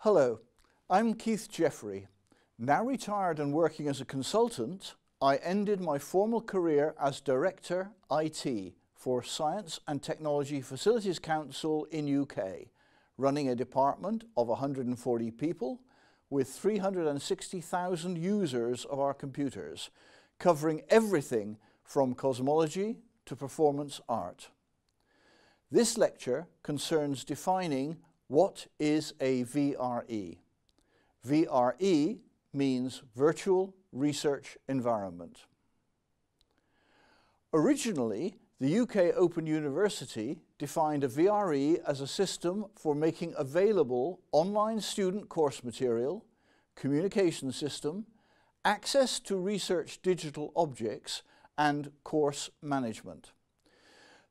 Hello, I'm Keith Jeffrey. Now retired and working as a consultant, I ended my formal career as Director IT for Science and Technology Facilities Council in UK, running a department of 140 people with 360,000 users of our computers, covering everything from cosmology to performance art. This lecture concerns defining what is a VRE. VRE means Virtual Research Environment. Originally, the UK Open University defined a VRE as a system for making available online student course material, communication system, access to research digital objects, and course management.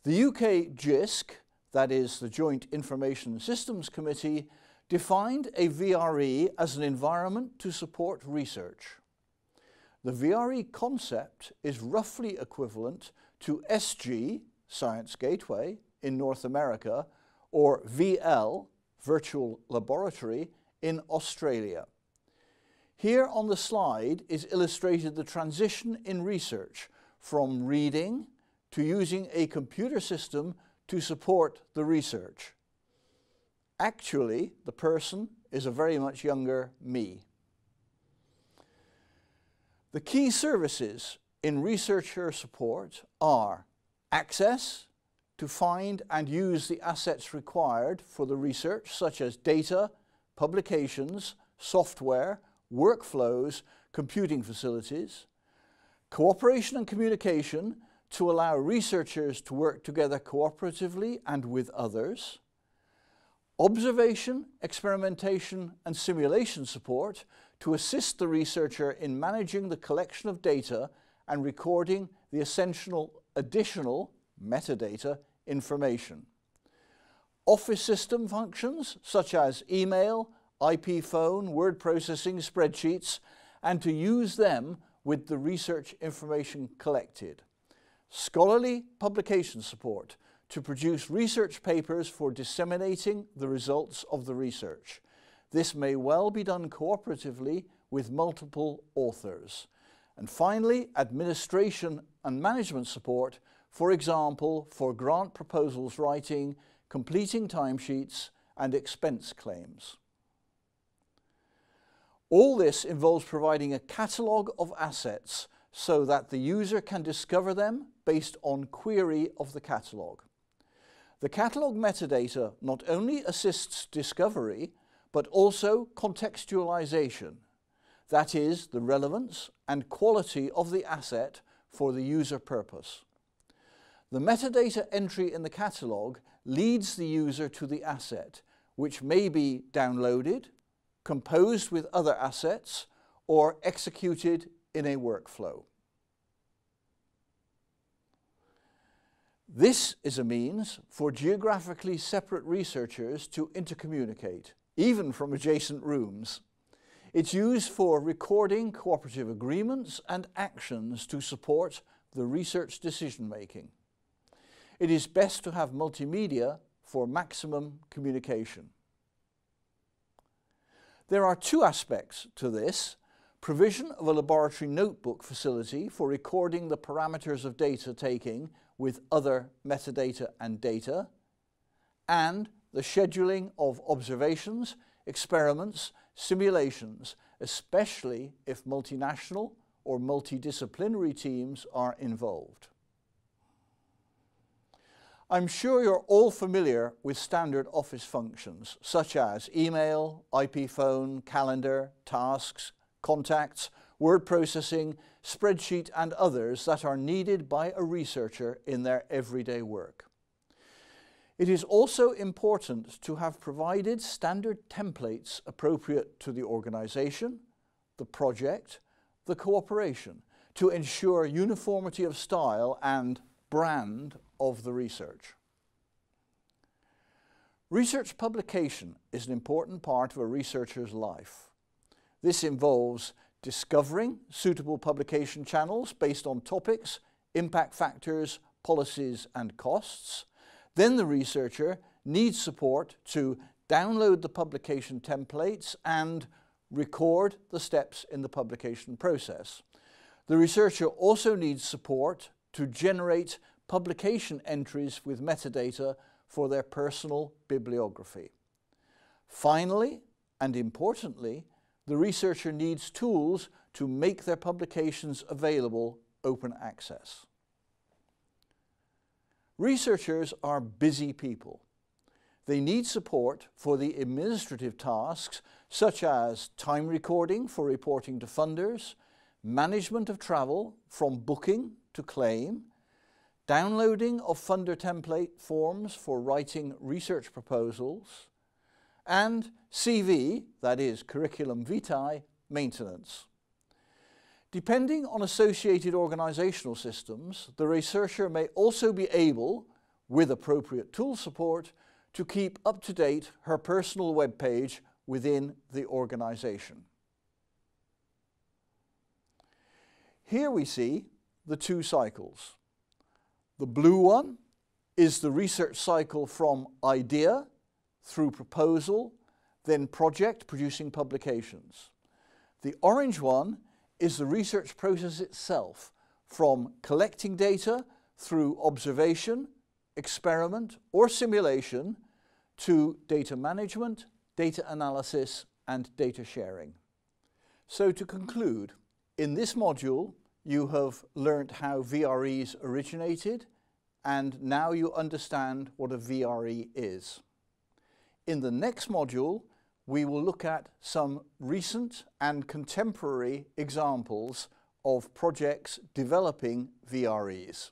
The UK JISC, that is the Joint Information Systems Committee, defined a VRE as an environment to support research. The VRE concept is roughly equivalent to SG, Science Gateway, in North America, or VL, Virtual Laboratory, in Australia. Here on the slide is illustrated the transition in research from reading to using a computer system to support the research. Actually, the person is a very much younger me. The key services in researcher support are access to find and use the assets required for the research, such as data, publications, software, workflows, computing facilities, cooperation and communication to allow researchers to work together cooperatively and with others, observation, experimentation and simulation support to assist the researcher in managing the collection of data and recording the essential additional metadata information. Office system functions such as email, IP phone, word processing, spreadsheets, and to use them with the research information collected. Scholarly publication support to produce research papers for disseminating the results of the research. This may well be done cooperatively with multiple authors. And finally, administration and management support, for example, for grant proposals writing, completing timesheets, and expense claims. All this involves providing a catalogue of assets so that the user can discover them based on query of the catalogue. The catalogue metadata not only assists discovery, but also contextualization, that is, the relevance and quality of the asset for the user purpose. The metadata entry in the catalogue leads the user to the asset, which may be downloaded, composed with other assets, or executed in a workflow. This is a means for geographically separate researchers to intercommunicate, even from adjacent rooms. It's used for recording cooperative agreements and actions to support the research decision-making. It is best to have multimedia for maximum communication. There are two aspects to this: provision of a laboratory notebook facility for recording the parameters of data taking with other metadata and data, and the scheduling of observations, experiments, simulations, especially if multinational or multidisciplinary teams are involved. I'm sure you're all familiar with standard Office functions such as email, IP phone, calendar, tasks, contacts, word processing, spreadsheet and others that are needed by a researcher in their everyday work. It is also important to have provided standard templates appropriate to the organization, the project, the cooperation, to ensure uniformity of style and brand of the research. Research publication is an important part of a researcher's life. This involves discovering suitable publication channels based on topics, impact factors, policies and costs. Then the researcher needs support to download the publication templates and record the steps in the publication process. The researcher also needs support to generate publication entries with metadata for their personal bibliography. Finally, and importantly, the researcher needs tools to make their publications available open access. Researchers are busy people. They need support for the administrative tasks such as time recording for reporting to funders, management of travel from booking to claim, downloading of funder template forms for writing research proposals, and CV, that is curriculum vitae, maintenance. Depending on associated organisational systems, the researcher may also be able, with appropriate tool support, to keep up to date her personal web page within the organisation. Here we see the two cycles. The blue one is the research cycle from idea through proposal, then project producing publications. The orange one is the research process itself, from collecting data through observation, experiment or simulation to data management, data analysis and data sharing. So to conclude, in this module you have learnt how VREs originated and now you understand what a VRE is. In the next module we will look at some recent and contemporary examples of projects developing VREs.